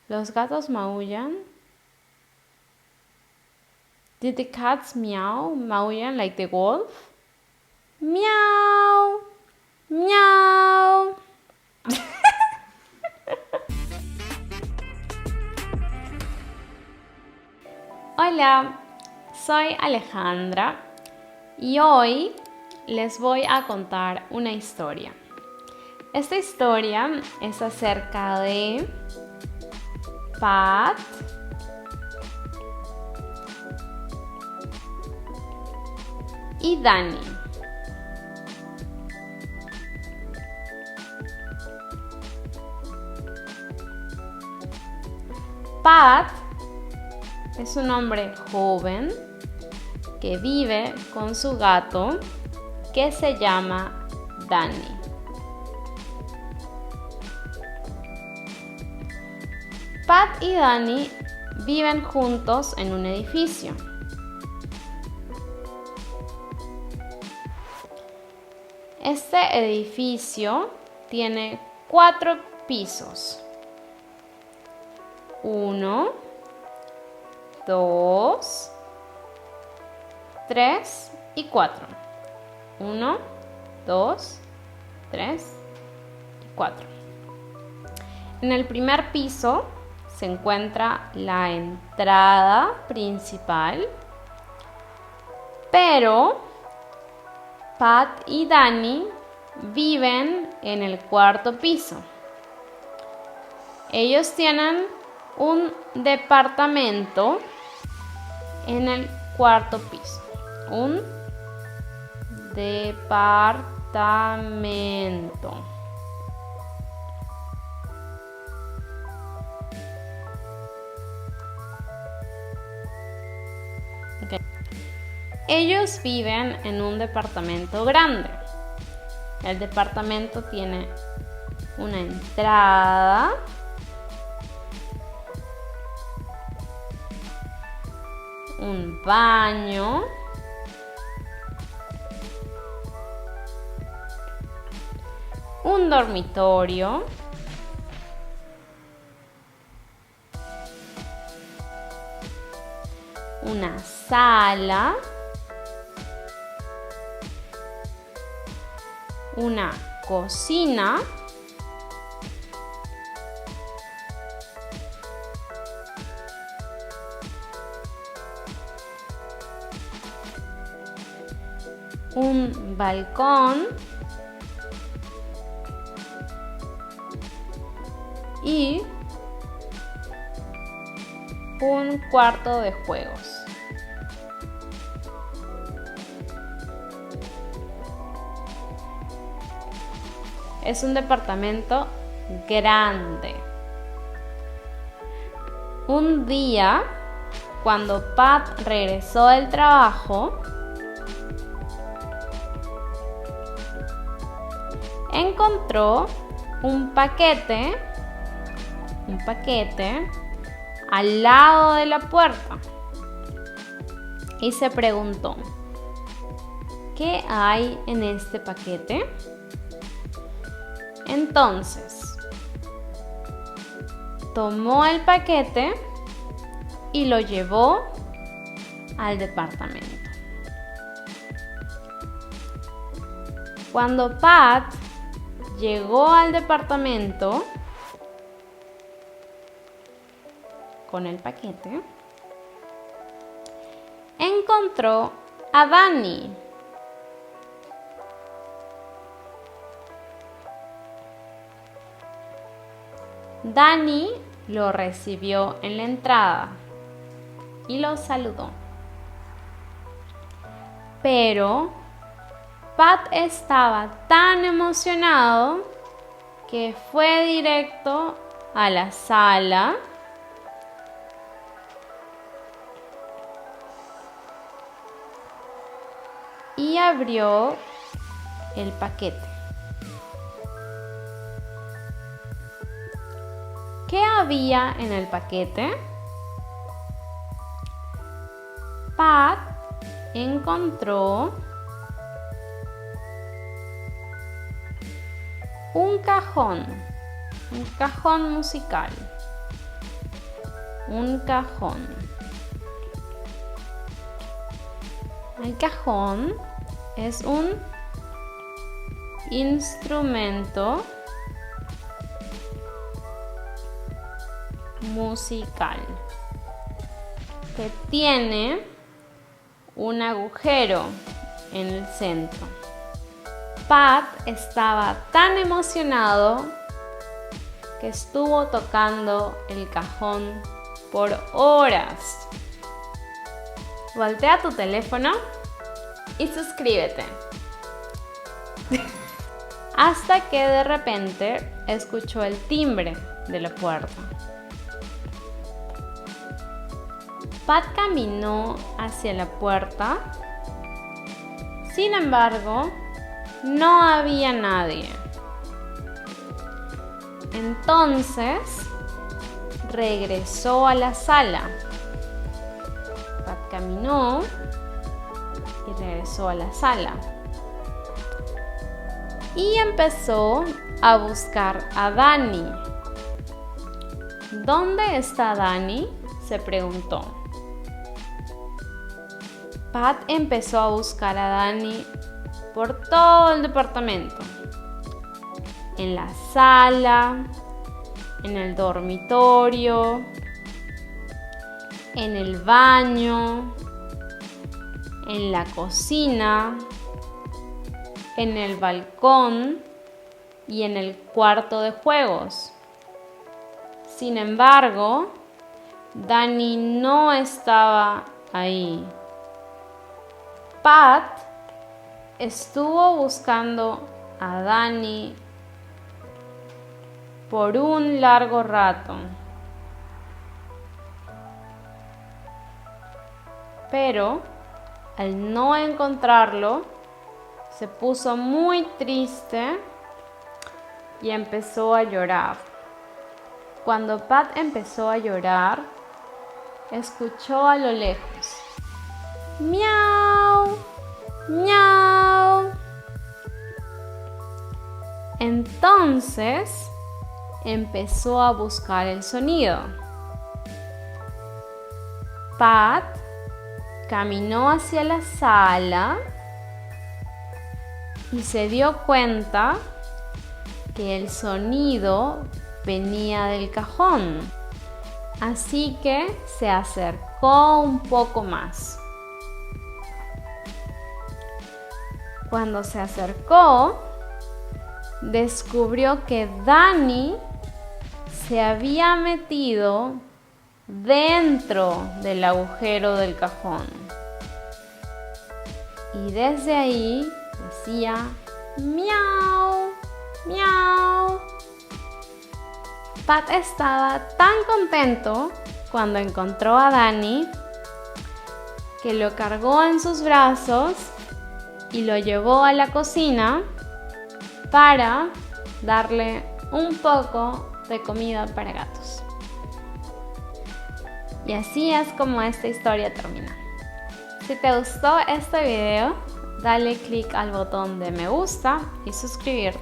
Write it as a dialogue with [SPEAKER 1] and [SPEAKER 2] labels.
[SPEAKER 1] ¿Los gatos maullan? Did the cats meow? Maullan like the wolf? Meow, meow. Hola, soy Alejandra y hoy les voy a contar una historia. Esta historia es acerca de Pat y Dani. Pat es un hombre joven que vive con su gato que se llama Dani. Pat y Dani viven juntos en un edificio. Este edificio tiene 4 pisos. 1, 2, 3 y 4. 1, 2, 3 y 4. En el primer piso se encuentra la entrada principal, pero Pat y Dani viven en el 4.º piso. Ellos tienen un departamento en el 4.º piso. Un departamento. Okay. Ellos viven en un departamento grande. El departamento tiene una entrada, un baño, un dormitorio, una sala, una cocina, un balcón y un cuarto de juegos. Es un departamento grande. Un día, cuando Pat regresó del trabajo, encontró un paquete al lado de la puerta y se preguntó: ¿qué hay en este paquete? Entonces, tomó el paquete y lo llevó al departamento. Cuando Pat llegó al departamento con el paquete, encontró a Dani. Dani lo recibió en la entrada y lo saludó. Pero Pat estaba tan emocionado que fue directo a la sala y abrió el paquete. ¿Qué había en el paquete? Pat encontró un cajón musical. un cajón. El cajón es un instrumento musical que tiene un agujero en el centro. Pat estaba tan emocionado que estuvo tocando el cajón por horas. Voltea tu teléfono y suscríbete. Hasta que de repente escuchó el timbre de la puerta. Pat caminó hacia la puerta. Sin embargo, no había nadie. Entonces, regresó a la sala. Pat caminó y regresó a la sala. Y empezó a buscar a Dani. ¿Dónde está Dani?, se preguntó. Pat empezó a buscar a Dani por todo el departamento. En la sala, en el dormitorio, en el baño, en la cocina, en el balcón y en el cuarto de juegos. Sin embargo, Dani no estaba ahí. Pat estuvo buscando a Dani por un largo rato, pero al no encontrarlo, se puso muy triste y empezó a llorar. Cuando Pat empezó a llorar, escuchó a lo lejos: ¡miau! ¡Miau! Entonces empezó a buscar el sonido. Pat caminó hacia la sala y se dio cuenta que el sonido venía del cajón. Así que se acercó un poco más. Cuando se acercó, descubrió que Dani se había metido dentro del agujero del cajón. Y desde ahí decía: ¡miau! ¡Miau! Pat estaba tan contento cuando encontró a Dani que lo cargó en sus brazos y lo llevó a la cocina para darle un poco de comida para gatos. Y así es como esta historia termina. Si te gustó este video, dale click al botón de me gusta y suscribirte.